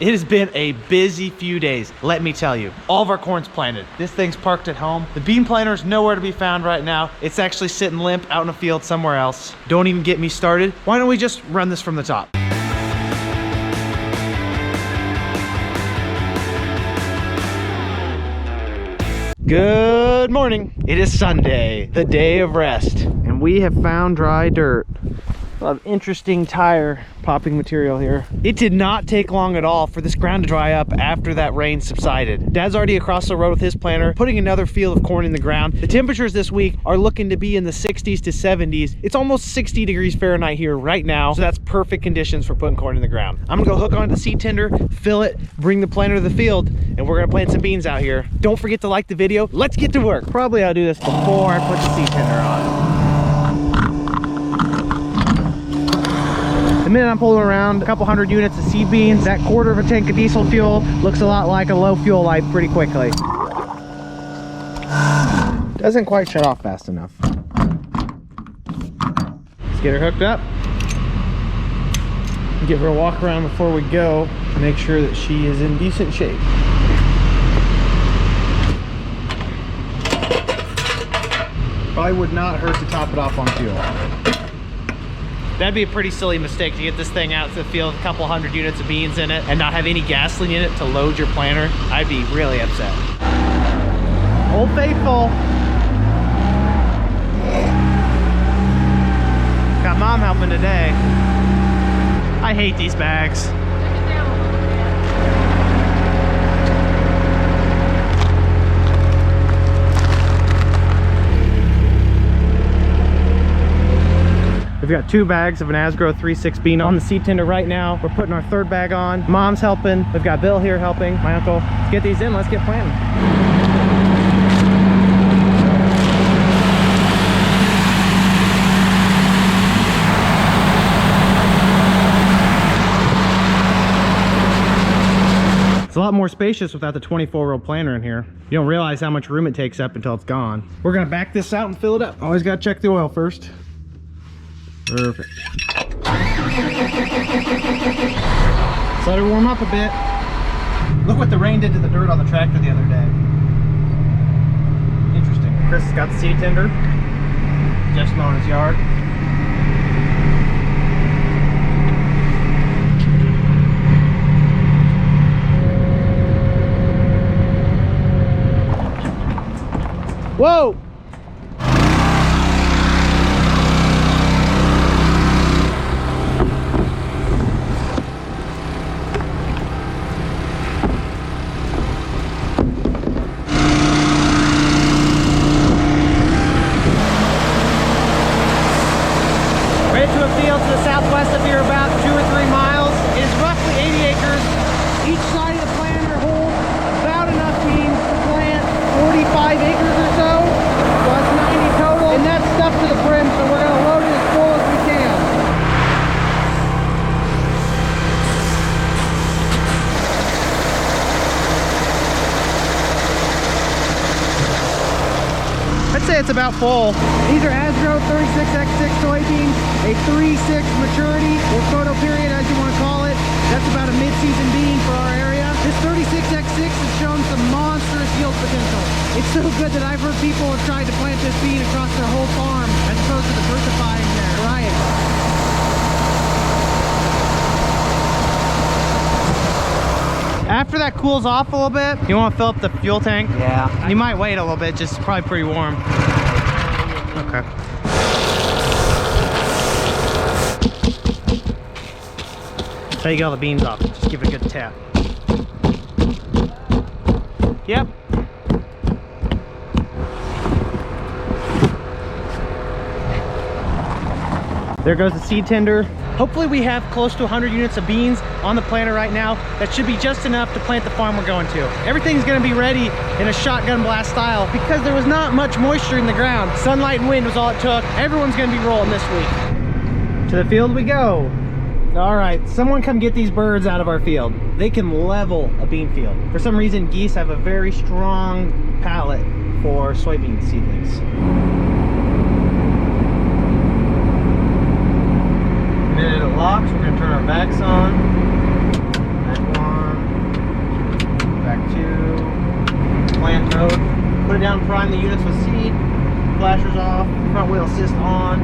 It has been a busy few days, let me tell you. All of our corn's planted. This thing's parked at home. The bean planter's nowhere to be found right now. It's actually sitting limp out in a field somewhere else. Don't even get me started. Why don't we just run this from the top? Good morning. It is Sunday, the day of rest, and we have found dry dirt. A lot of interesting tire popping material here. It did not take long at all for this ground to dry up after that rain subsided. Dad's already across the road with his planter, putting another field of corn in the ground. The temperatures this week are looking to be in the 60s to 70s. It's almost 60 degrees Fahrenheit here right now, so that's perfect conditions for putting corn in the ground. I'm gonna go hook onto the seed tender, fill it, bring the planter to the field, and we're gonna plant some beans out here. Don't forget to like the video. Let's get to work. Probably I'll do this before I put the seed tender on. The minute I'm pulling around a couple hundred units of seed beans, that quarter of a tank of diesel fuel looks a lot like a low fuel light pretty quickly. Doesn't quite shut off fast enough. Let's get her hooked up. Give her a walk around before we go to make sure that she is in decent shape. Probably would not hurt to top it off on fuel. That'd be a pretty silly mistake to get this thing out to the field, a couple hundred units of beans in it, and not have any gasoline in it to load your planter. I'd be really upset. Old Faithful. Got Mom helping today. I hate these bags. We've got 2 bags of an Asgrow 3.6 bean on the seed tender right now. We're putting our 3rd bag on. Mom's helping. We've got Bill here helping, my uncle. Let's get these in, let's get planting. It's a lot more spacious without the 24-row planter in here. You don't realize how much room it takes up until it's gone. We're gonna back this out and fill it up. Always gotta check the oil first. Perfect. Let's let her warm up a bit. Look what the rain did to the dirt on the tractor the other day. Interesting. Chris has got the seed tender. Jeff's mowing his yard. Whoa! It's about full. These are Asgrow 36X6 soybeans, a 3-6 maturity or photo period as you want to call it. That's about a mid-season bean for our area. This 36X6 has shown some monstrous yield potential. It's so good that I've heard people have tried to plant this bean across their whole farm as opposed to diversifying their variety. After that cools off a little bit, you want to fill up the fuel tank? Yeah. You might wait a little bit, just probably pretty warm. Okay. That's how you get all the beans off. Just give it a good tap. Yep. There goes the seed tender. Hopefully we have close to 100 units of beans on the planter right now. That should be just enough to plant the farm we're going to. Everything's gonna be ready in a shotgun blast style because there was not much moisture in the ground. Sunlight and wind was all it took. Everyone's gonna be rolling this week. To the field we go. All right, someone come get these birds out of our field. They can level a bean field. For some reason, geese have a very strong palate for soybean seedlings. The minute it locks, we're gonna turn our backs on. Back one. front wheel assist on.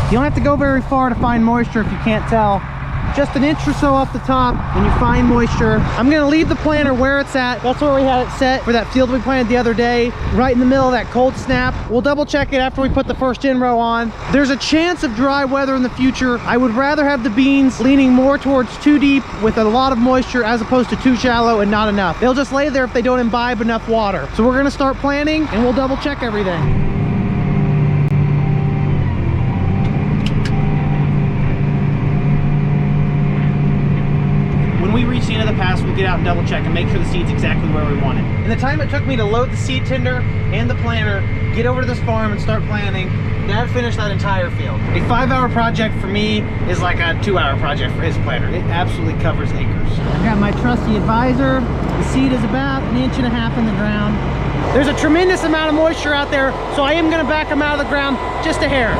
You don't have to go very far to find moisture if you can't tell. Just an inch or so off the top and you find moisture. I'm gonna leave the planter where it's at. That's where we had it set for that field we planted the other day, right in the middle of that cold snap. We'll double check it after we put the first in row on. There's a chance of dry weather in the future. I would rather have the beans leaning more towards too deep with a lot of moisture as opposed to too shallow and not enough. They'll just lay there if they don't imbibe enough water. So we're gonna start planting and we'll double check everything. When we reach the end of the pass, we'll get out and double check and make sure the seed's exactly where we want it. In the time it took me to load the seed tender and the planter, get over to this farm and start planting, Dad finished that entire field. A 5-hour project for me is like a 2-hour project for his planter. It absolutely covers acres. I got my trusty advisor. The seed is about 1.5 inches in the ground. There's a tremendous amount of moisture out there, so I am gonna back them out of the ground just a hair.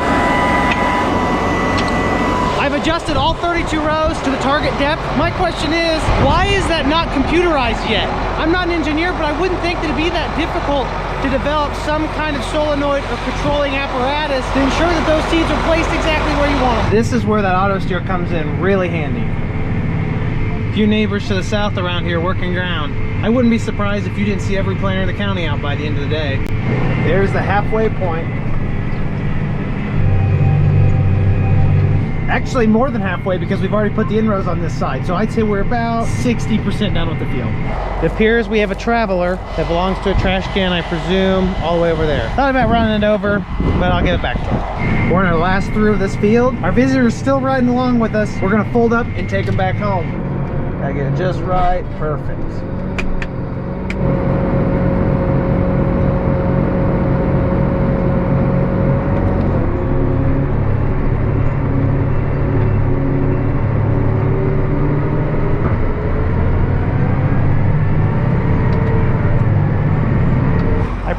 I've adjusted all 32 rows to the target depth. My question is, why is that not computerized yet? I'm not an engineer, but I wouldn't think that it'd be that difficult to develop some kind of solenoid or controlling apparatus to ensure that those seeds are placed exactly where you want them. This is where that auto steer comes in really handy. A few neighbors to the south around here working ground. I wouldn't be surprised if you didn't see every planter in the county out by the end of the day. There's the halfway point. Actually more than halfway because we've already put the inrows on this side. So I'd say we're about 60% done with the field. It appears we have a traveler that belongs to a trash can, I presume, all the way over there. Thought about running it over, but I'll give it back to him. We're in our last through of this field. Our visitor's still riding along with us. We're gonna fold up and take him back home. Gotta get it just right, perfect.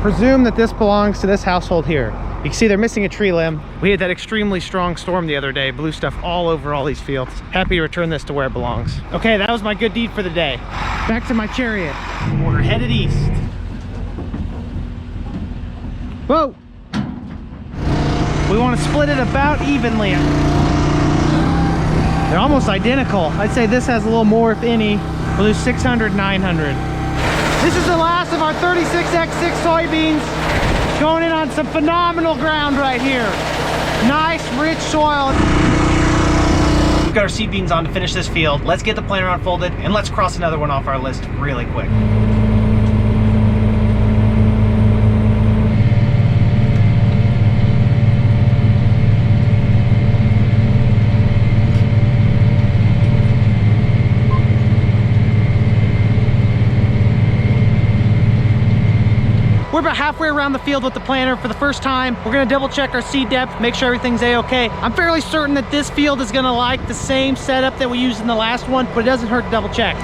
Presume that this belongs to this household here. You can see they're missing a tree limb. We had that extremely strong storm the other day, blew stuff all over all these fields. Happy to return this to where it belongs. Okay, that was my good deed for the day. Back to my chariot. We're headed east. Whoa! We want to split it about evenly. They're almost identical. I'd say this has a little more, if any. We'll do 600, 900. This is the last of our 36X6 soybeans, going in on some phenomenal ground right here. Nice, rich soil. We've got our seed beans on to finish this field. Let's get the planter unfolded and let's cross another one off our list really quick. We're about halfway around the field with the planter for the first time. We're gonna double check our seed depth, make sure everything's a-okay. I'm fairly certain that this field is gonna like the same setup that we used in the last one, but it doesn't hurt to double check.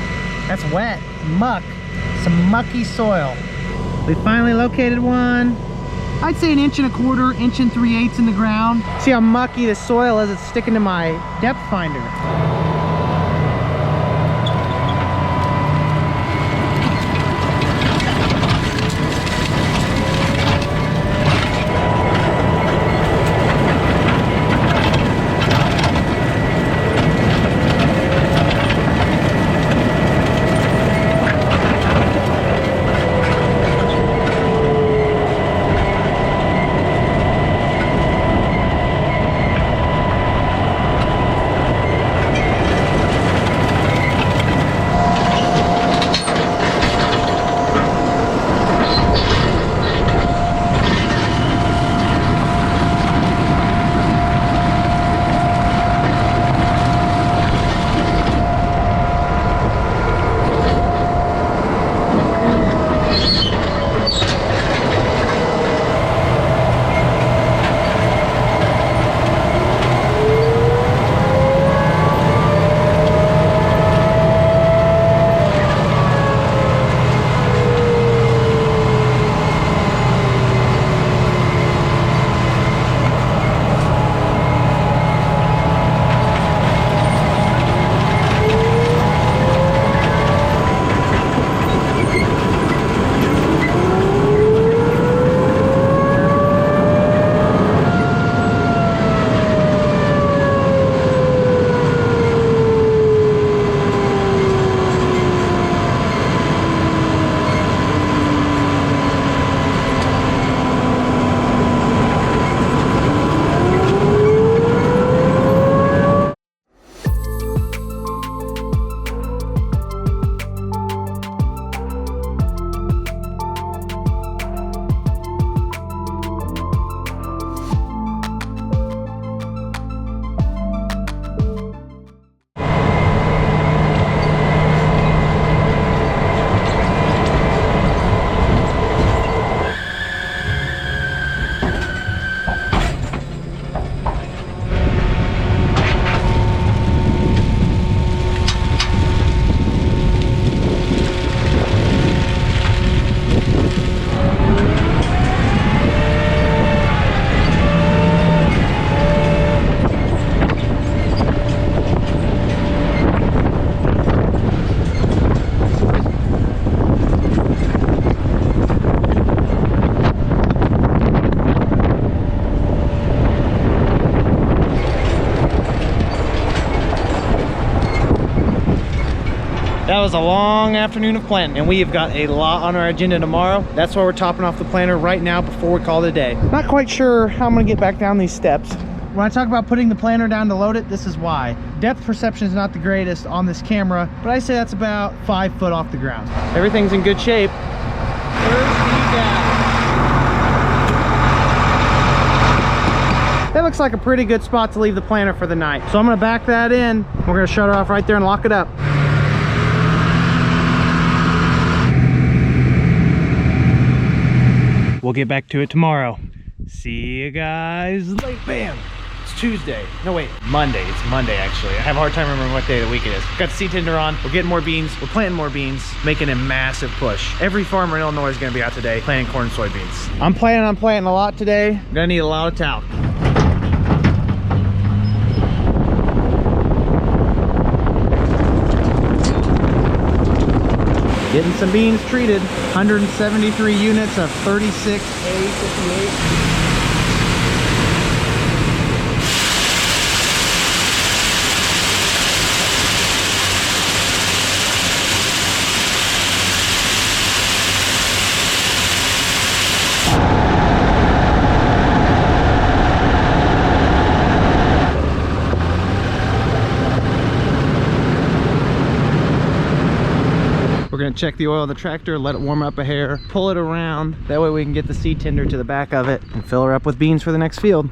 That's wet, muck, some mucky soil. We finally located one. I'd say 1.25 inches, 1 3/8 in the ground. See how mucky the soil is, it's sticking to my depth finder. That was a long afternoon of planting, and we have got a lot on our agenda tomorrow. That's why we're topping off the planter right now before we call it a day. Not quite sure how I'm gonna get back down these steps. When I talk about putting the planter down to load it, this is why. Depth perception is not the greatest on this camera, but I say that's about 5 foot off the ground. Everything's in good shape. Where's the guy? That looks like a pretty good spot to leave the planter for the night. So I'm gonna back that in. We're gonna shut it off right there and lock it up. We'll get back to it tomorrow. See you guys later. Bam! It's Tuesday. No, wait, Monday. It's Monday, actually. I have a hard time remembering what day of the week it is. Got the seed tender on. We're getting more beans. We're planting more beans, making a massive push. Every farmer in Illinois is going to be out today planting corn and soybeans. I'm planning on planting a lot today. I'm going to need a lot of talc. Getting some beans treated. 173 units of 36A58. We're gonna check the oil of the tractor, let it warm up a hair, pull it around. That way we can get the seed tender to the back of it and fill her up with beans for the next field.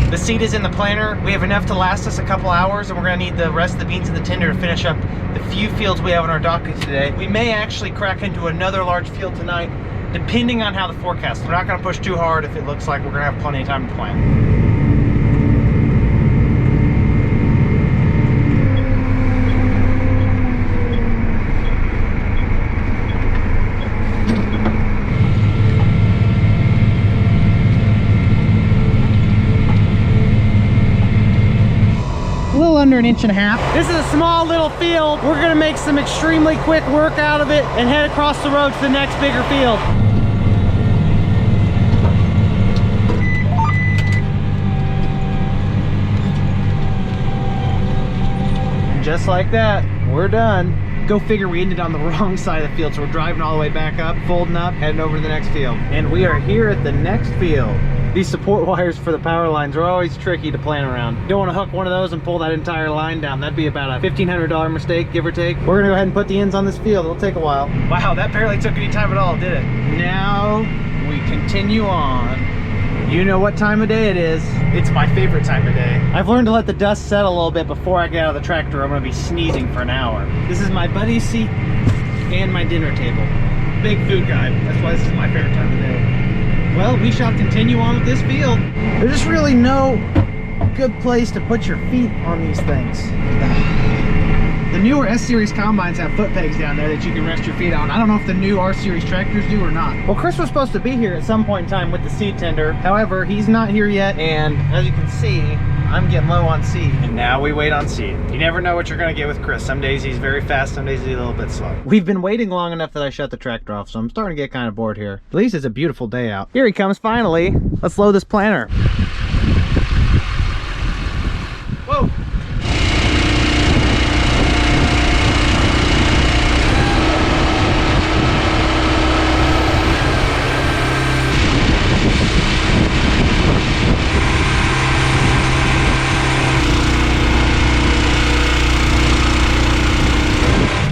The seed is in the planter. We have enough to last us a couple hours, and we're gonna need the rest of the beans in the tender to finish up the few fields we have on our docket today. We may actually crack into another large field tonight, depending on how the forecast. We're not gonna push too hard if it looks like we're gonna have plenty of time to plant. Under an inch and a half. This is a small little field. We're gonna make some extremely quick work out of it and head across the road to the next bigger field. And just like that, we're done. Go figure, we ended on the wrong side of the field, so we're driving all the way back up, folding up, heading over to the next field. And we are here at the next field. These support wires for the power lines are always tricky to plan around. You don't want to hook one of those and pull that entire line down. That'd be about a $1,500 mistake, give or take. We're gonna go ahead and put the ends on this field. It'll take a while. Wow, that barely took any time at all, did it? Now we continue on. You know what time of day it is. It's my favorite time of day. I've learned to let the dust settle a little bit before I get out of the tractor. I'm gonna be sneezing for an hour. This is my buddy's seat and my dinner table. Big food guy. That's why this is my favorite time of day. Well, we shall continue on with this field. There's just really no good place to put your feet on these things. The newer S-Series combines have foot pegs down there that you can rest your feet on. I don't know if the new R-Series tractors do or not. Well, Chris was supposed to be here at some point in time with the seed tender. However, he's not here yet, and as you can see, I'm getting low on seed. And now we wait on seed. You never know what you're gonna get with Chris. Some days he's very fast, some days he's a little bit slow. We've been waiting long enough that I shut the tractor off, so I'm starting to get kind of bored here. At least it's a beautiful day out. Here he comes finally. Let's load this planter. Whoa.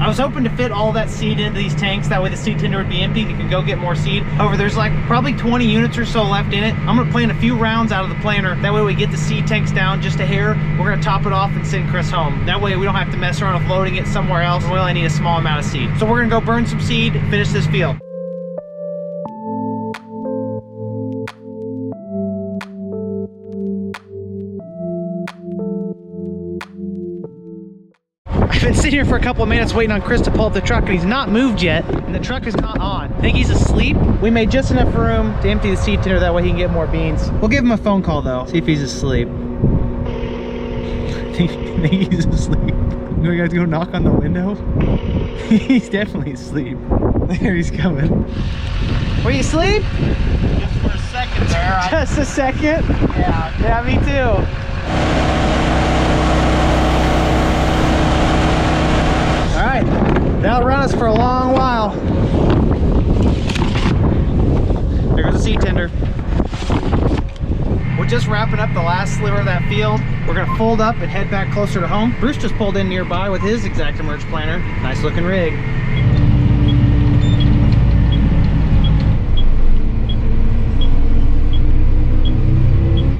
I was hoping to fit all that seed into these tanks, that way the seed tender would be empty, you could go get more seed. However, there's like probably 20 units or so left in it. I'm gonna plant a few rounds out of the planter, that way we get the seed tanks down just a hair. We're gonna top it off and send Chris home. That way we don't have to mess around with loading it somewhere else. We only need a small amount of seed. So we're gonna go burn some seed, finish this field. I've been sitting here for a couple of minutes waiting on Chris to pull up the truck, and he's not moved yet, and the truck is not on. I think he's asleep. We made just enough room to empty the seed tender, that way he can get more beans. We'll give him a phone call though, see if he's asleep. I think he's asleep. You guys go knock on the window? He's definitely asleep. There he's coming. Were you asleep? Just for a second there. Just a second? Yeah. Yeah, me too. All right, that'll run us for a long while. There goes the seed tender. We're just wrapping up the last sliver of that field. We're gonna fold up and head back closer to home. Bruce just pulled in nearby with his exact emerge planter. Nice looking rig.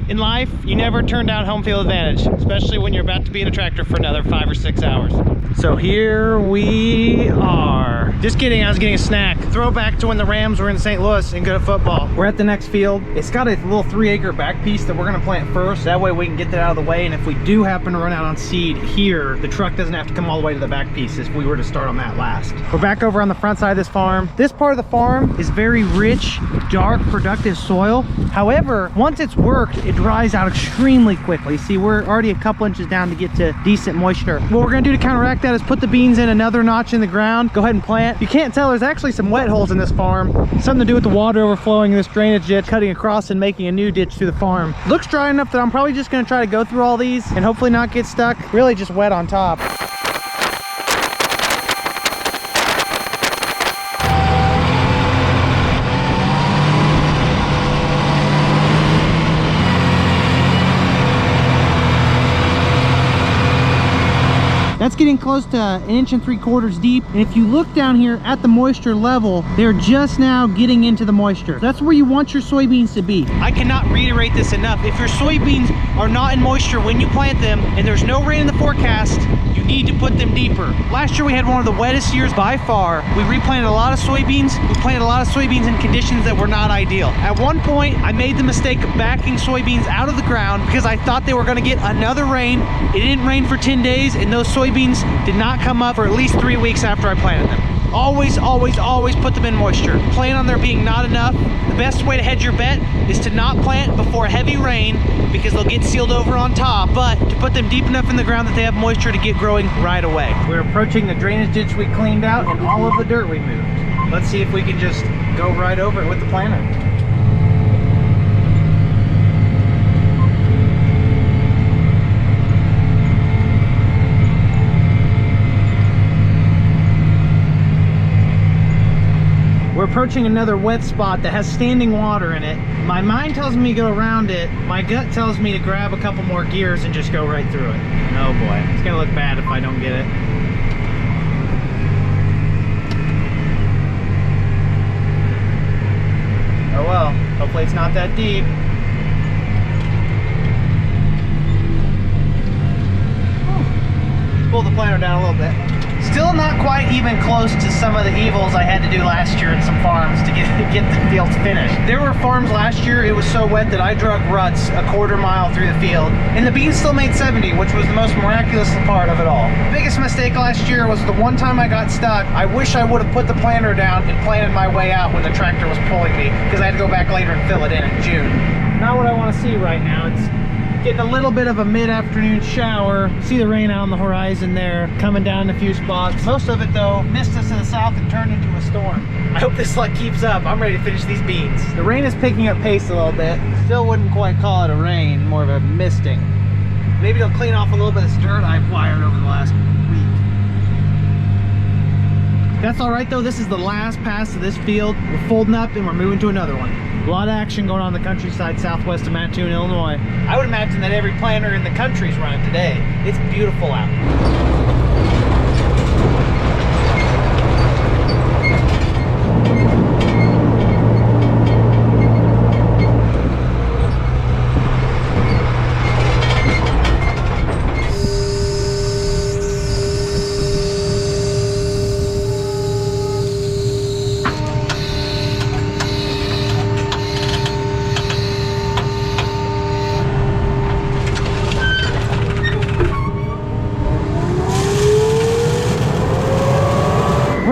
In life, you never turn down home field advantage, especially when you're about to be in a tractor for another 5 or 6 hours. So here we are. Just kidding, I was getting a snack. Throwback to when the Rams were in St. Louis and good at football. We're at the next field. It's got a little 3-acre back piece that we're gonna plant first. That way we can get that out of the way, and if we do happen to run out on seed here, the truck doesn't have to come all the way to the back piece if we were to start on that last. We're back over on the front side of this farm. This part of the farm is very rich, dark, productive soil. However, once it's worked, it dries out extremely quickly. See, we're already a couple inches down to get to decent moisture. What we're gonna do to counteract that is put the beans in another notch in the ground, go ahead and plant. You can't tell, there's actually some wet holes in this farm. Something to do with the water overflowing in this drainage ditch, cutting across and making a new ditch through the farm. Looks dry enough that I'm probably just gonna try to go through all these and hopefully not get stuck. Really just wet on top. That's getting close to 1 3/4 deep. And if you look down here at the moisture level, they're just now getting into the moisture. That's where you want your soybeans to be. I cannot reiterate this enough. If your soybeans are not in moisture when you plant them and there's no rain in the forecast, you need to put them deeper. Last year we had one of the wettest years by far. We replanted a lot of soybeans. We planted a lot of soybeans in conditions that were not ideal. At one point, I made the mistake of backing soybeans out of the ground because I thought they were gonna get another rain. It didn't rain for 10 days and those soybeans did not come up for at least 3 weeks after I planted them. Always, always, always put them in moisture. Plan on there being not enough. The best way to hedge your bet is to not plant before heavy rain because they'll get sealed over on top, but to put them deep enough in the ground that they have moisture to get growing right away. We're approaching the drainage ditch we cleaned out and all of the dirt we moved. Let's see if we can just go right over it with the planter. We're approaching another wet spot that has standing water in it. My mind tells me to go around it. My gut tells me to grab a couple more gears and just go right through it. Oh boy, it's gonna look bad if I don't get it. Oh well, hopefully it's not that deep. Pull the planter down a little bit. Still not quite even close to some of the evils I had to do last year in some farms to get the fields finished. There were farms last year, it was so wet that I drug ruts 1/4 mile through the field, and the beans still made 70, which was the most miraculous part of it all. The biggest mistake last year was the one time I got stuck. I wish I would have put the planter down and planted my way out when the tractor was pulling me, because I had to go back later and fill it in June. Not what I want to see right now. It's getting a little bit of a mid-afternoon shower. See the rain out on the horizon there, coming down in a few spots. Most of it though missed us in the south and turned into a storm. I hope this luck keeps up. I'm ready to finish these beans. The rain is picking up pace a little bit. Still wouldn't quite call it a rain, more of a misting. Maybe it'll clean off a little bit of dirt I've wired over the last week. That's all right though, this is the last pass of this field. We're folding up and we're moving to another one. A lot of action going on in the countryside southwest of Mattoon, Illinois. I would imagine that every planter in the country is running today. It's beautiful out.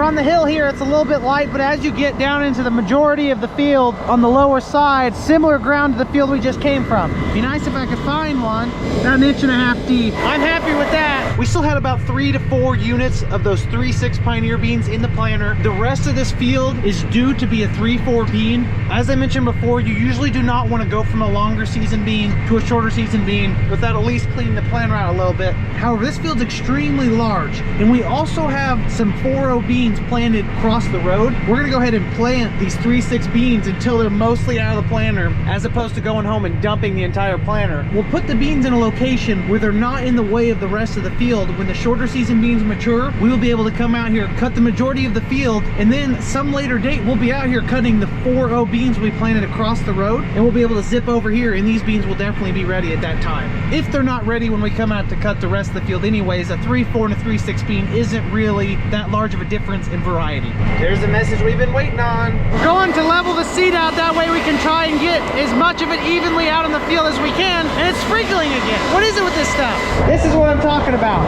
On the hill here, it's a little bit light, but as you get down into the majority of the field on the lower side, similar ground to the field we just came from. Be nice if I could find one about 1.5 inches deep. I'm happy with that. We still had about 3 to 4 units of those 3-6 Pioneer beans in the planter. The rest of this field is due to be a 3-4 bean. As I mentioned before, you usually do not want to go from a longer season bean to a shorter season bean without at least cleaning the planter out a little bit. However, this field's extremely large, and we also have some 4-0 beans planted across the road. We're gonna go ahead and plant these 3-6 beans until they're mostly out of the planter, as opposed to going home and dumping the entire planter. We'll put the beans in a location where they're not in the way of the rest of the field. When the shorter season beans mature, we will be able to come out here, cut the majority of the field, and then some later date, we'll be out here cutting the 4-0 beans we planted across the road, and we'll be able to zip over here, and these beans will definitely be ready at that time. If they're not ready when we come out to cut the rest of the field anyways, a 3-4 and a 3-6 bean isn't really that large of a difference in variety. There's the message we've been waiting on. We're going to level the seed out, that way we can try and get as much of it evenly out in the field as we can, and it's sprinkling again. What is it with this stuff? This is what I'm talking about.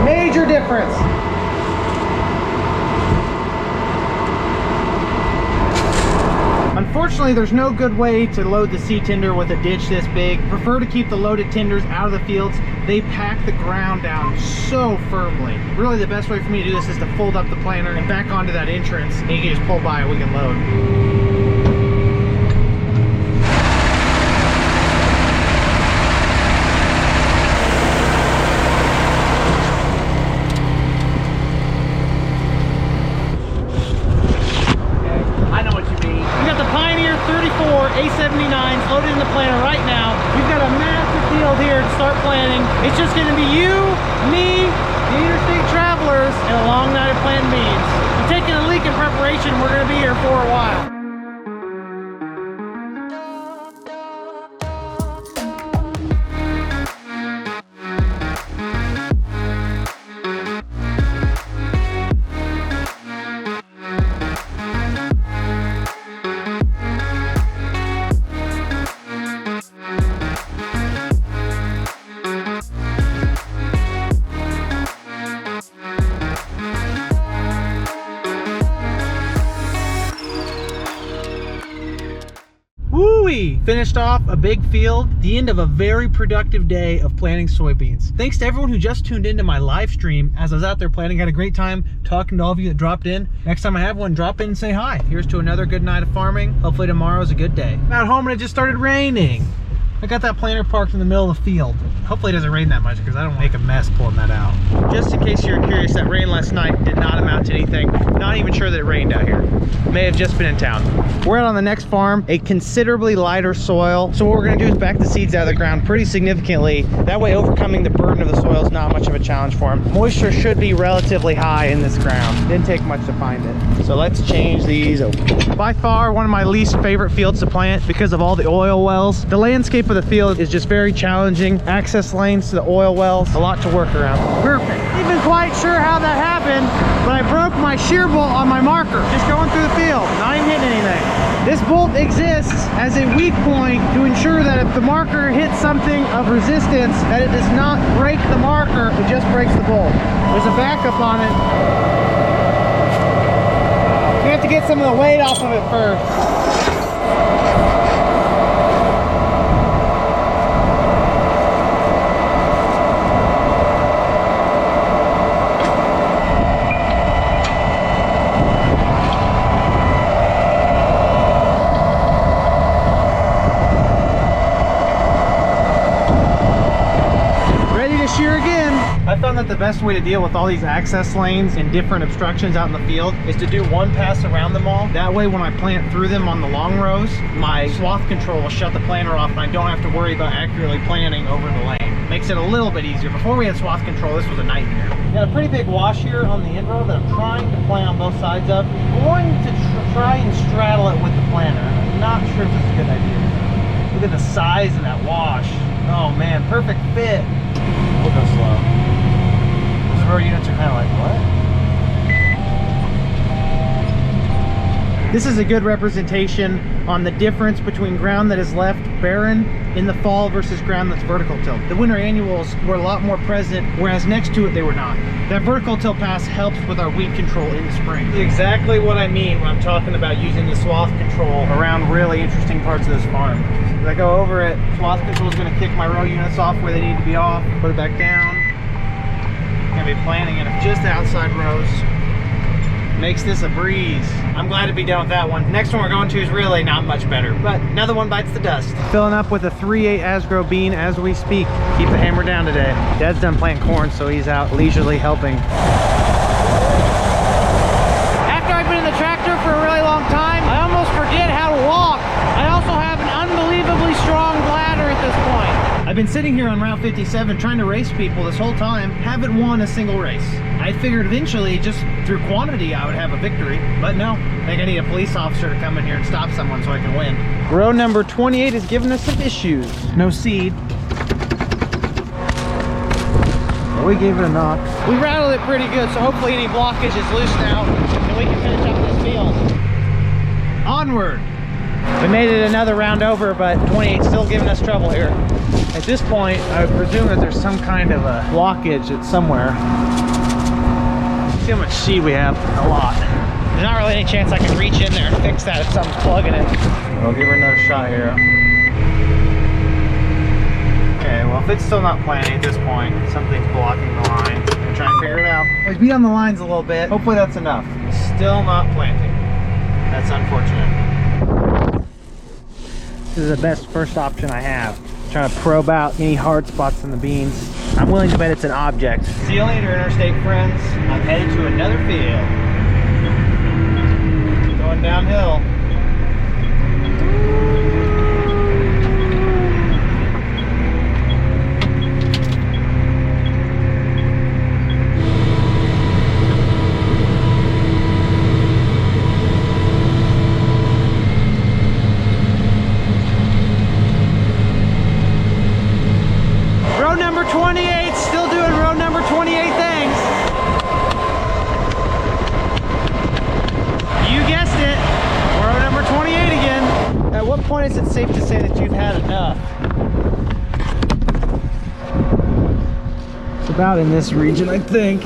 Major difference. Unfortunately, there's no good way to load the seed tender with a ditch this big. Prefer to keep the loaded tenders out of the fields. They pack the ground down so firmly. Really, the best way for me to do this is to fold up the planter and back onto that entrance, and you can just pull by and we can load. A79s loaded in the planter right now. We've got a massive field here to start planting. It's just going to be you, me, the interstate travelers, and a long night of planting beans. We're taking a leak in preparation. We're going to be here for a while. Finished off a big field, the end of a very productive day of planting soybeans. Thanks to everyone who just tuned into my live stream as I was out there planting. I had a great time talking to all of you that dropped in. Next time I have one, drop in and say hi. Here's to another good night of farming. Hopefully tomorrow's a good day. I'm out home and it just started raining. I got that planter parked in the middle of the field. Hopefully it doesn't rain that much because I don't want to make a mess pulling that out. Just in case you're curious, that rain last night did not amount to anything. Not even sure that it rained out here. May have just been in town. We're out on the next farm, a considerably lighter soil. So what we're gonna do is back the seeds out of the ground pretty significantly. That way overcoming the burden of the soil is not much of a challenge for them. Moisture should be relatively high in this ground. Didn't take much to find it. So let's change these over. By far, one of my least favorite fields to plant because of all the oil wells. The landscape of the field is just very challenging. Access lanes to the oil wells, a lot to work around. Perfect. Not even quite sure how that happened, but I broke my shear bolt on my marker, just going through the field, not even hitting anything. This bolt exists as a weak point to ensure that if the marker hits something of resistance, that it does not break the marker, it just breaks the bolt. There's a backup on it. You have to get some of the weight off of it first. I found that the best way to deal with all these access lanes and different obstructions out in the field is to do one pass around them all. That way when I plant through them on the long rows, my swath control will shut the planter off and I don't have to worry about accurately planting over the lane. Makes it a little bit easier. Before we had swath control, this was a nightmare. Got a pretty big wash here on the end row that I'm trying to plant on both sides of. I'm going to try and straddle it with the planter. I'm not sure if this is a good idea. Look at the size of that wash. Oh man, perfect fit. We'll go slow. Our units are kind of like, what? This is a good representation on the difference between ground that is left barren in the fall versus ground that's vertical tilt. The winter annuals were a lot more present, whereas next to it they were not. That vertical tilt pass helps with our weed control in the spring. Exactly what I mean when I'm talking about using the swath control around really interesting parts of this farm. As I go over it, swath control is going to kick my row units off where they need to be off, put it back down. Gonna be planting in just outside rows. Makes this a breeze. I'm glad to be done with that one. Next one we're going to is really not much better, but another one bites the dust. Filling up with a 3/8 Asgrow bean as we speak. Keep the hammer down today. Dad's done planting corn, so he's out leisurely helping. After I've been in the tractor for a really long time, I almost forget how to walk. I also have an unbelievably strong bladder at this point. I've been sitting here on Route 57 trying to race people this whole time, haven't won a single race. I figured eventually, just through quantity, I would have a victory, but no. I think I need a police officer to come in here and stop someone so I can win. Row number 28 is giving us some issues. No seed. We gave it a knock. We rattled it pretty good, so hopefully any blockage is loose now, and we can finish up this field. Onward. We made it another round over, but 28's still giving us trouble here. At this point, I would presume that there's some kind of a blockage at somewhere. See how much seed we have? A lot. There's not really any chance I can reach in there and fix that if something's plugging it. I'll give her another shot here. Okay, well if it's still not planting at this point, something's blocking the line. I'm trying to figure it out. I beat on the lines a little bit. Hopefully that's enough. Still not planting. That's unfortunate. This is the best first option I have. Trying to probe out any hard spots in the beans. I'm willing to bet it's an object. See you later, interstate friends. I'm headed to another field. Going downhill. Row number 28, still doing row number 28 things. You guessed it, row number 28 again. At what point is it safe to say that you've had enough? It's about in this region, I think.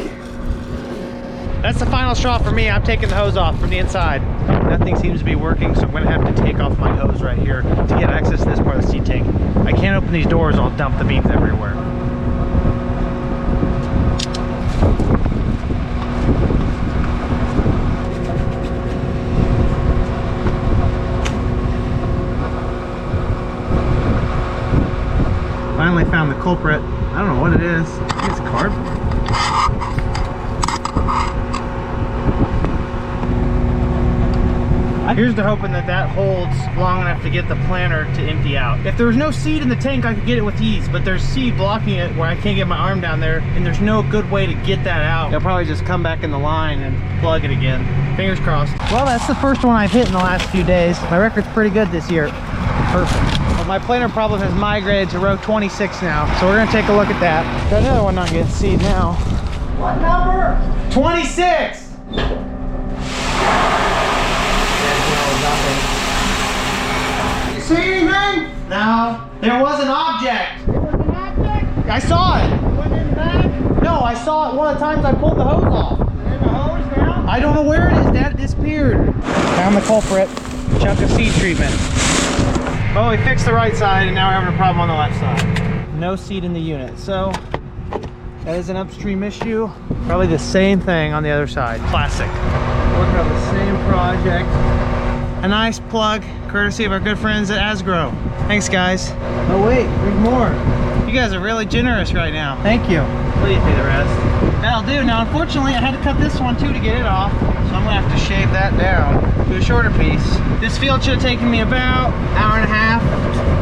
That's the final straw for me. I'm taking the hose off from the inside. Nothing seems to be working, so I'm gonna have to take off my hose right here to get access to this part of the seed tank. I can't open these doors, I'll dump the beans everywhere. Finally found the culprit. I don't know what it is. I think it's cardboard. Here's to hoping that that holds long enough to get the planter to empty out. If there was no seed in the tank, I could get it with ease, but there's seed blocking it where I can't get my arm down there, and there's no good way to get that out. I'll probably just come back in the line and plug it again. Fingers crossed. Well, that's the first one I've hit in the last few days. My record's pretty good this year. Perfect. Well, my planter problem has migrated to row 26 now, so we're gonna take a look at that. Got another one not getting seed now. What number? 26! You see anything? No. There was an object. There was an object? I saw it. It wasn't in the bag? No, I saw it one of the times I pulled the hose off. There's a hose now? I don't know where it is. That disappeared. Found the culprit. Chunk of seed treatment. Well, we fixed the right side and now we're having a problem on the left side. No seed in the unit. So that is an upstream issue. Probably the same thing on the other side. Classic. Working on the same project. A nice plug, courtesy of our good friends at Asgrow. Thanks, guys. Oh wait, there's more. You guys are really generous right now. Thank you. Please do the rest. That'll do. Now, unfortunately, I had to cut this one too to get it off, so I'm gonna have to shave that down to a shorter piece. This field should have taken me about an hour and a half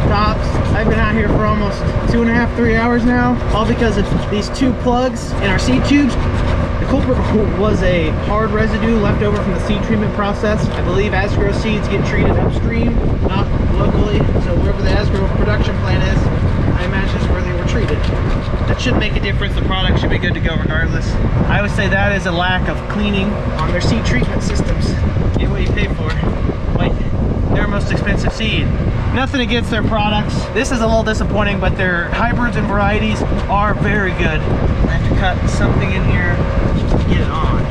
tops. I've been out here for almost 2.5, 3 hours now, all because of these two plugs in our seed tubes. The culprit was a hard residue left over from the seed treatment process. I believe Asgrow seeds get treated upstream, not locally. So wherever the Asgrow production plant is, I imagine is where they were treated. That shouldn't make a difference. The product should be good to go regardless. I would say that is a lack of cleaning on their seed treatment systems. Get what you pay for. Like their most expensive seed. Nothing against their products. This is a little disappointing, but their hybrids and varieties are very good. I have to cut something in here to get it on.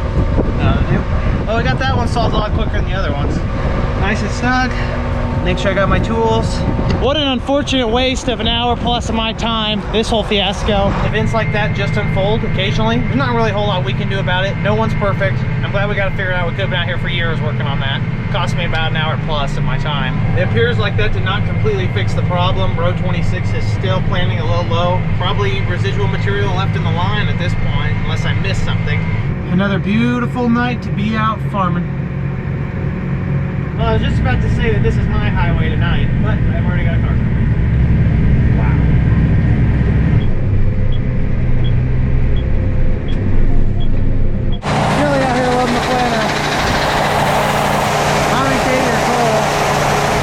Oh, I got that one solved a lot quicker than the other ones. Nice and snug. make sure I got my tools. What an unfortunate waste of an hour plus of my time, this whole fiasco. Events like that just unfold occasionally. There's not really a whole lot we can do about it. No one's perfect. I'm glad we got to figure it out. We could have been out here for years working on that. It cost me about an hour plus of my time. It appears like that did not completely fix the problem. Row 26 is still planting a little low. Probably residual material left in the line at this point, unless I missed something. Another beautiful night to be out farming. Well, I was just about to say that this is my highway tonight, but I've already got a car. Wow. Really out here loading the planter.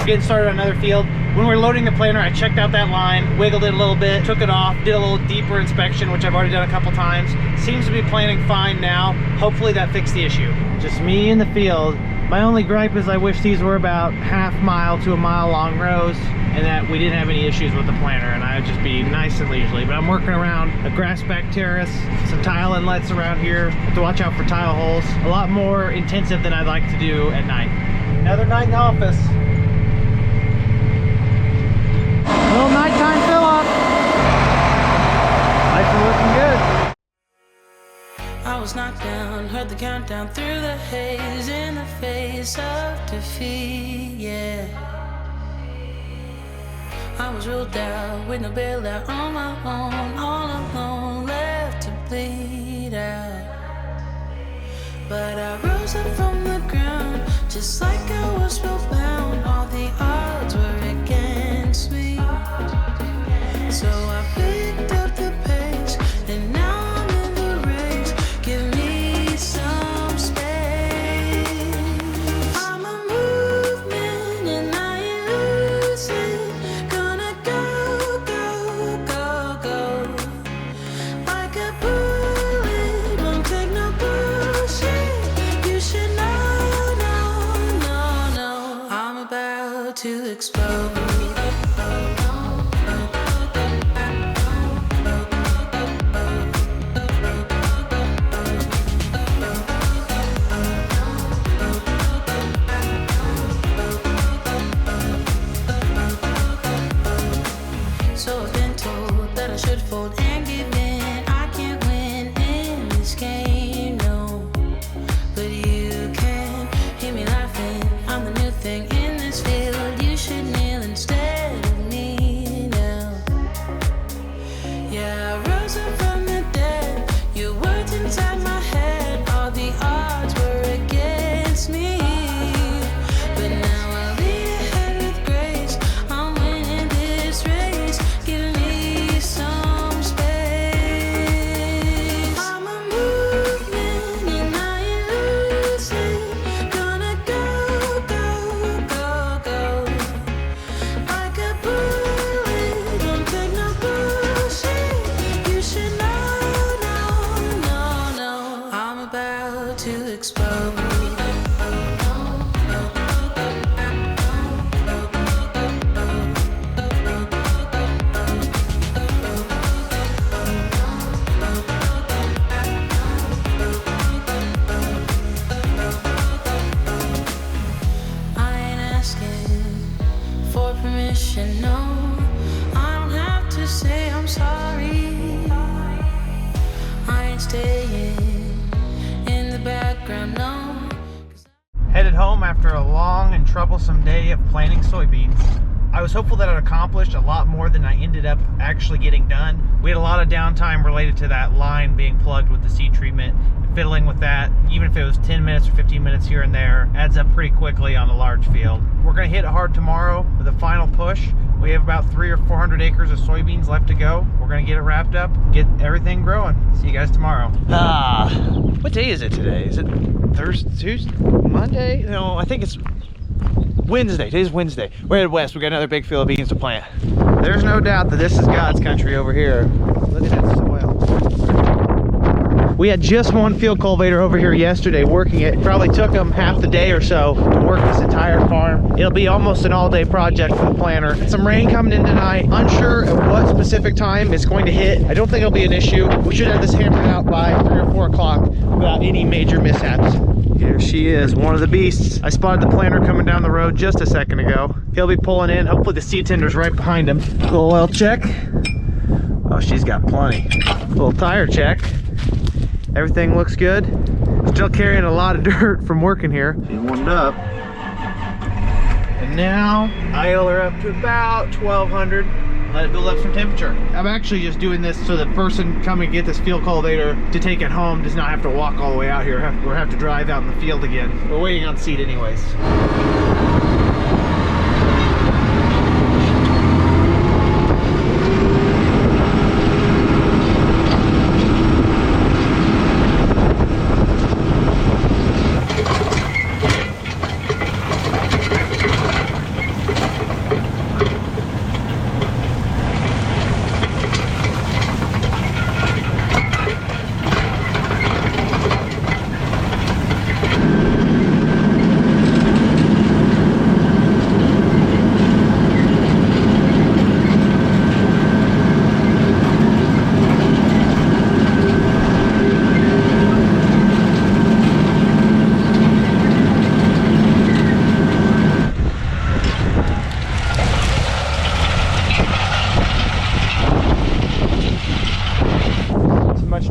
Getting started on another field. When we were loading the planter, I checked out that line, wiggled it a little bit, took it off, did a little deeper inspection, which I've already done a couple times. Seems to be planting fine now. Hopefully that fixed the issue. Just me in the field. My only gripe is I wish these were about half-mile to a mile long rows and that we didn't have any issues with the planter and I would just be nice and leisurely. But I'm working around a grassback terrace, some tile inlets around here. Have to watch out for tile holes. A lot more intensive than I'd like to do at night. Another night in the office. Little nighttime fill up. Lights are looking good. I was knocked down, heard the countdown through the haze in the face of defeat, yeah. I was ruled out with no bailout on my own, all alone, left to bleed out. But I rose up from the ground, just like I was spellbound. All the odds were against me. So I picked up the pace, and now I'm in the race. Give me some space. I'm a movement and I ain't losing. Gonna go, go, go, go. Like a bullet, won't take no bullshit. You should know, no. I'm about to explode. So I've been told that I should fold and give in. I can't win in this game, no. But you can hear me laughing. I'm the new thing in this field. You should kneel instead of me now. Yeah, I rose up from the dead. Your words inside my head. All the odds were against me. But now I lead ahead with grace. I'm winning this race. Give me some space. I'm a movement and I ain't losing. Gonna go, go, go, go. Like a bullet, don't take no bullshit. You should know, no. I'm about to explode. I ain't asking for permission, no. I don't have to say I'm sorry. I ain't staying in the background, no. Headed home after a long and troublesome day of planting soybeans. I was hopeful that I'd accomplished a lot more than I ended up actually getting done. We had a lot of downtime related to that line being plugged with the seed treatment. Fiddling with that, even if it was 10 minutes or 15 minutes here and there, adds up pretty quickly on a large field. We're gonna hit it hard tomorrow with a final push. We have about 300 or 400 acres of soybeans left to go. We're gonna get it wrapped up, get everything growing. See you guys tomorrow. What day is it today? Is it Thursday, Tuesday, Monday? No, I think it's Wednesday. Today's Wednesday. We're headed west. We got another big field of beans to plant. There's no doubt that this is God's country over here. Look at that soil. We had just one field cultivator over here yesterday working it. Probably took them half the day or so to work this entire farm. It'll be almost an all-day project for the planter. Some rain coming in tonight. Unsure at what specific time it's going to hit. I don't think it'll be an issue. We should have this hammered out by 3 or 4 o'clock without any major mishaps. Here's she is, one of the beasts. I spotted the planter coming down the road just a second ago. He'll be pulling in. Hopefully the seed tender's right behind him. Little oil check. Oh, she's got plenty. Little tire check. Everything looks good. Still carrying a lot of dirt from working here. She's warmed up. And now I oil her up to about 1200. Let it build up some temperature. I'm actually just doing this so the person coming to get this field cultivator to take it home does not have to walk all the way out here. We'll have to drive out in the field again. We're waiting on seed anyways.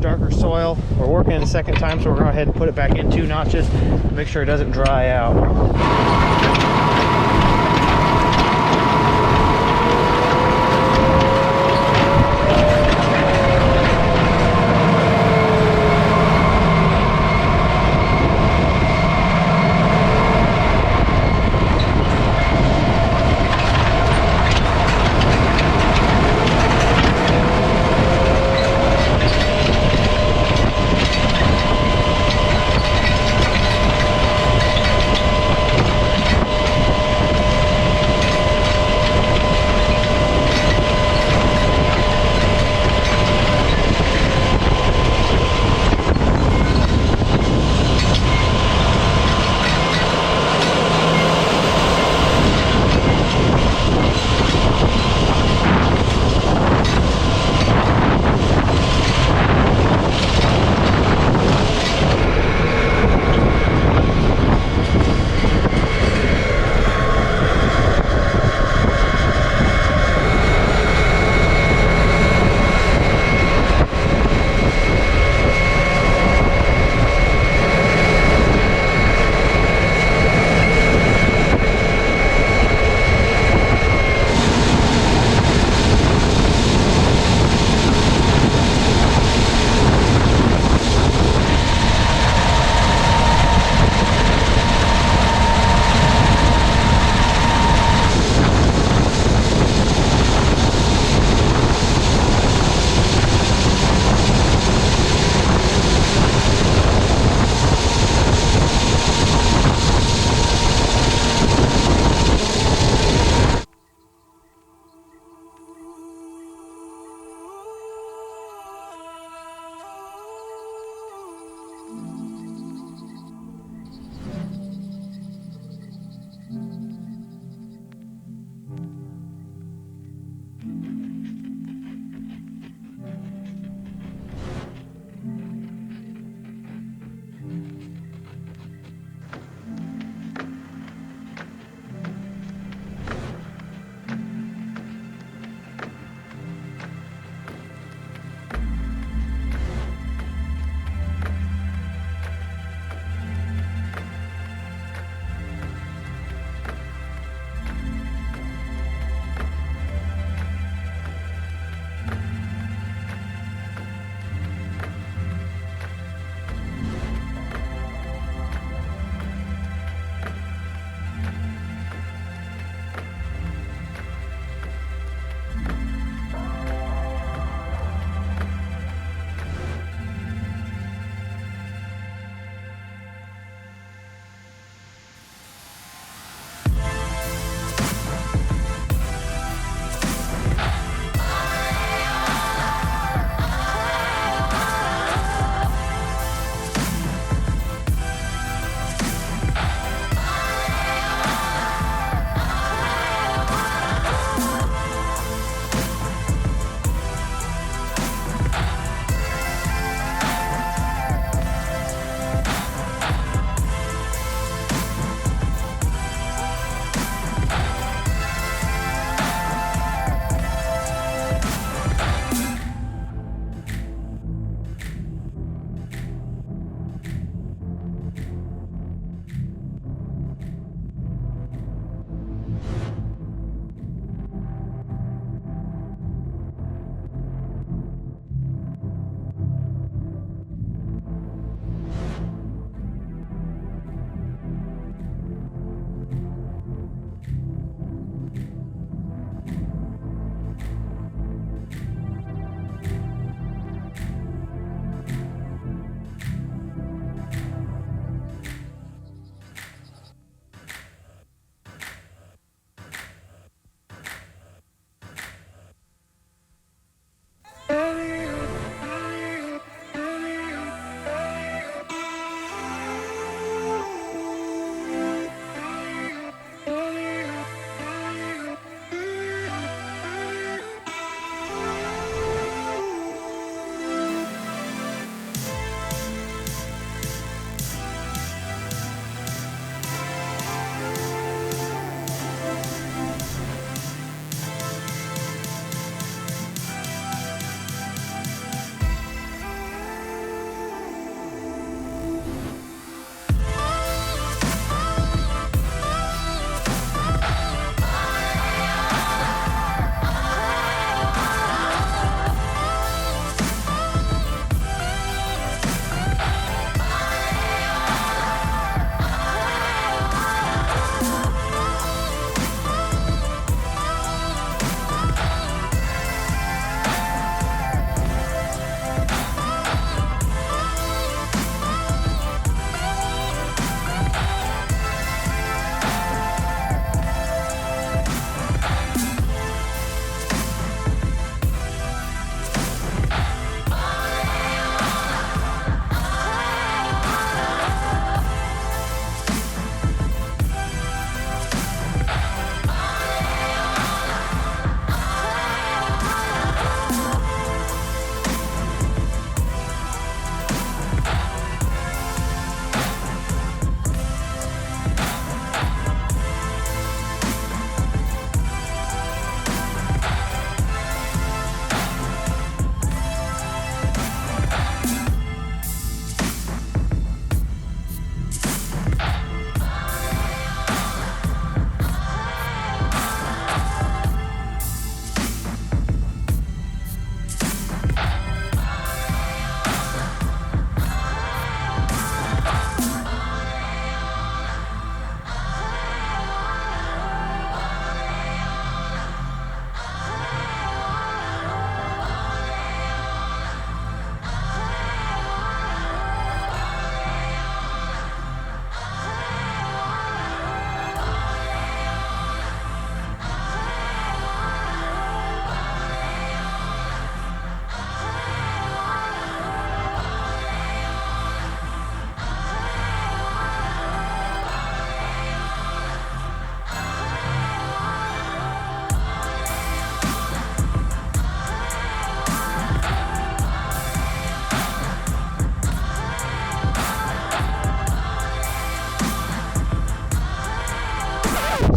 Darker soil. We're working it a second time, so we're going to go ahead and put it back in 2 notches, make sure it doesn't dry out.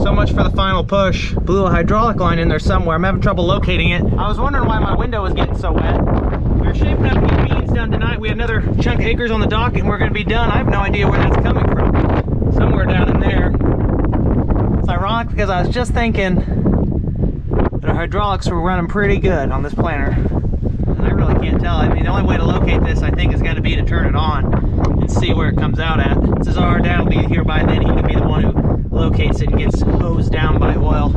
So much for the final push. Blew a hydraulic line in there somewhere. I'm having trouble locating it. I was wondering why my window was getting so wet. We were shaping up to get beans done tonight. We had another chunk of acres on the dock and we're gonna be done. I have no idea where that's coming from. Somewhere down in there. It's ironic because I was just thinking that our hydraulics were running pretty good on this planter. And I really can't tell. I mean, the only way to locate this, I think, is gonna be to turn it on and see where it comes out at. Since our dad will be here by then, he can be the one who locates it and gets hosed down by oil.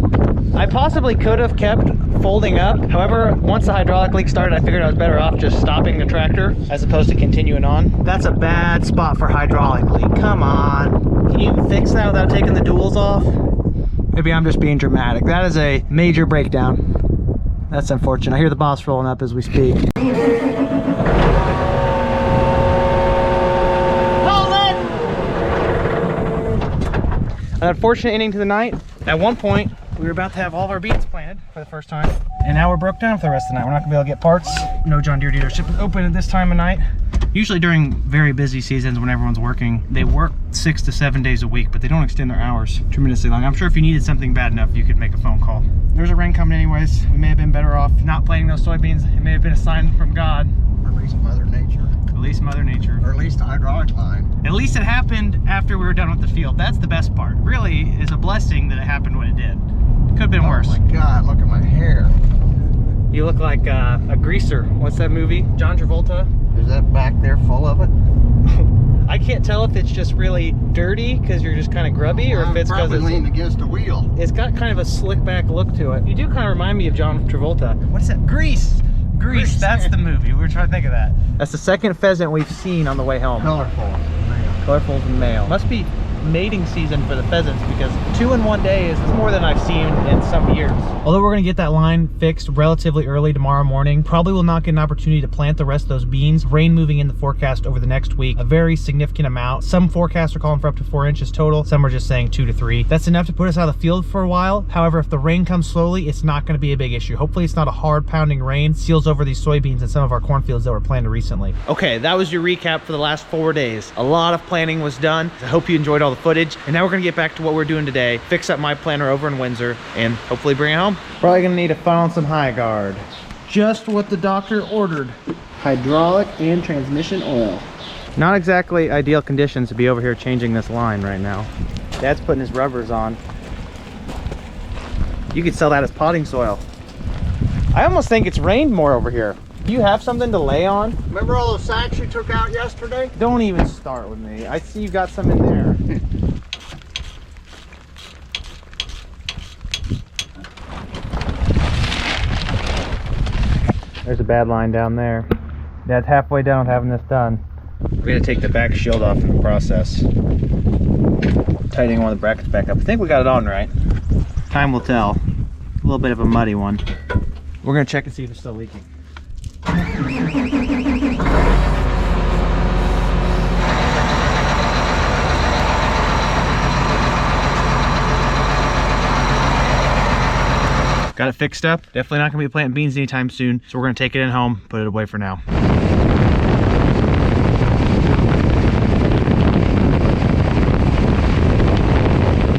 I possibly could have kept folding up. However, once the hydraulic leak started, I figured I was better off just stopping the tractor as opposed to continuing on. That's a bad spot for hydraulic leak. Come on. Can you fix that without taking the duals off? Maybe I'm just being dramatic. That is a major breakdown. That's unfortunate. I hear the boss rolling up as we speak. An unfortunate ending to the night. At one point, we were about to have all of our beans planted for the first time, and now we're broke down for the rest of the night. We're not gonna be able to get parts. No John Deere dealership is open at this time of night. Usually during very busy seasons when everyone's working, they work 6 to 7 days a week, but they don't extend their hours tremendously long. I'm sure if you needed something bad enough, you could make a phone call. There's a rain coming anyways. We may have been better off not planting those soybeans. It may have been a sign from God. Or at least Mother Nature. At least Mother Nature. Or at least a hydraulic line. At least it happened after we were done with the field. That's the best part. Really, is a blessing that it happened when it did. Could have been worse. Oh my God, look at my hair. You look like a greaser. What's that movie? John Travolta? Is that back there full of it? I can't tell if it's just really dirty because you're just kind of grubby, or if it's because it's leaning against a wheel. It's got kind of a slick back look to it. You do kind of remind me of John Travolta. What is that? Grease. Grease. That's the movie. We were trying to think of that. That's the second pheasant we've seen on the way home. Colorful. Colorful as male. Must be mating season for the pheasants, because 2 in 1 day is more than I've seen in some years. Although we're gonna get that line fixed relatively early tomorrow morning, probably will not get an opportunity to plant the rest of those beans. Rain moving in the forecast over the next week, a very significant amount. Some forecasts are calling for up to 4 inches total. Some are just saying 2 to 3. That's enough to put us out of the field for a while. However, if the rain comes slowly, it's not gonna be a big issue. Hopefully it's not a hard pounding rain, seals over these soybeans and some of our cornfields that were planted recently. Okay, that was your recap for the last 4 days. A lot of planning was done. I hope you enjoyed all the footage. And now we're gonna get back to what we're doing today, fix up my planter over in Windsor, and hopefully bring it home. Probably gonna need a funnel and some high guard. Just what the doctor ordered. Hydraulic and transmission oil. Not exactly ideal conditions to be over here changing this line right now. Dad's putting his rubbers on. You could sell that as potting soil. I almost think it's rained more over here. Do you have something to lay on? Remember all those sacks you took out yesterday? Don't even start with me. I see you got some in there. There's a bad line down there. Dad's halfway done with having this done. We're gonna take the back shield off in the process. Tightening one of the brackets back up. I think we got it on right. Time will tell. A little bit of a muddy one. We're gonna check and see if it's still leaking. Got it fixed up. Definitely not gonna be planting beans anytime soon, so we're gonna take it in home, put it away for now.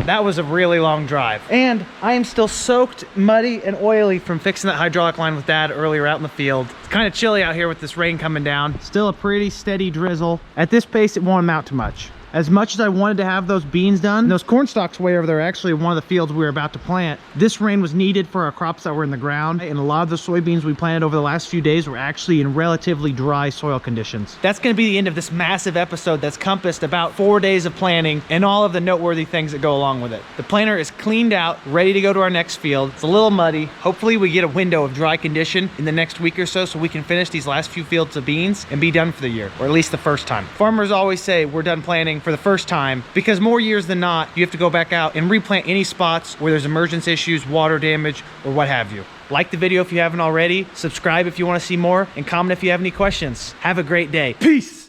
That was a really long drive. And I am still soaked, muddy, and oily from fixing that hydraulic line with Dad earlier out in the field. It's kind of chilly out here with this rain coming down. Still a pretty steady drizzle. At this pace, it won't amount to much. As much as I wanted to have those beans done, those corn stalks way over there are actually one of the fields we were about to plant. This rain was needed for our crops that were in the ground, and a lot of the soybeans we planted over the last few days were actually in relatively dry soil conditions. That's gonna be the end of this massive episode that's compassed about 4 days of planting and all of the noteworthy things that go along with it. The planter is cleaned out, ready to go to our next field. It's a little muddy. Hopefully we get a window of dry condition in the next week or so we can finish these last few fields of beans and be done for the year, or at least the first time. Farmers always say we're done planting for the first time, because more years than not, you have to go back out and replant any spots where there's emergence issues, water damage, or what have you. Like the video if you haven't already, subscribe if you want to see more, and comment if you have any questions. Have a great day. Peace!